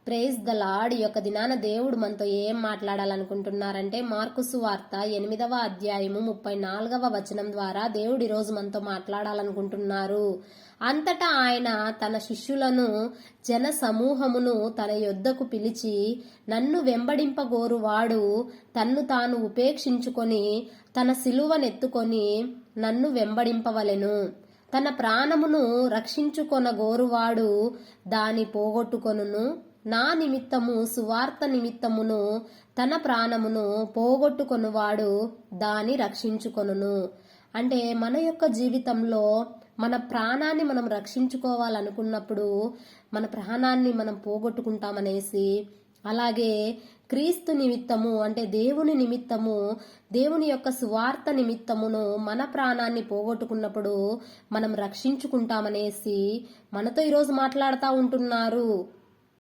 Praise the lord. ఈ యొక్క దినాన దేవుడు మనతో ఏం మాట్లాడాలనుకుంటున్నారంటే మార్కు సువార్త 8వ అధ్యాయము 34వ వచనం ద్వారా దేవుడు ఈరోజు మనతో మాట్లాడాలనుకుంటున్నారు. అంతటా ఆయన తన శిష్యులను జన సమూహమును తన యొద్దకు పిలిచి, నన్ను వెంబడింపగోరువాడు తన్ను తాను ఉపేక్షించుకొని తన సిలువనెత్తుకొని నన్ను వెంబడింపవలెను. తన ప్రాణమును రక్షించుకొనగోరువాడు దాని పోగొట్టుకొనును. నా నిమిత్తము సువార్త నిమిత్తమును తన ప్రాణమును పోగొట్టుకొనువాడు దాని రక్షించుకొనును. అంటే మన యొక్క జీవితంలో మన ప్రాణాన్ని మనం రక్షించుకోవాలనుకున్నప్పుడు మన ప్రాణాన్ని మనం పోగొట్టుకుంటామనేసి, అలాగే క్రీస్తు నిమిత్తము అంటే దేవుని నిమిత్తము, దేవుని యొక్క సువార్త నిమిత్తమును మన ప్రాణాన్ని పోగొట్టుకున్నప్పుడు మనం రక్షించుకుంటామనేసి మనతో ఈరోజు మాట్లాడుతూ ఉంటున్నారు.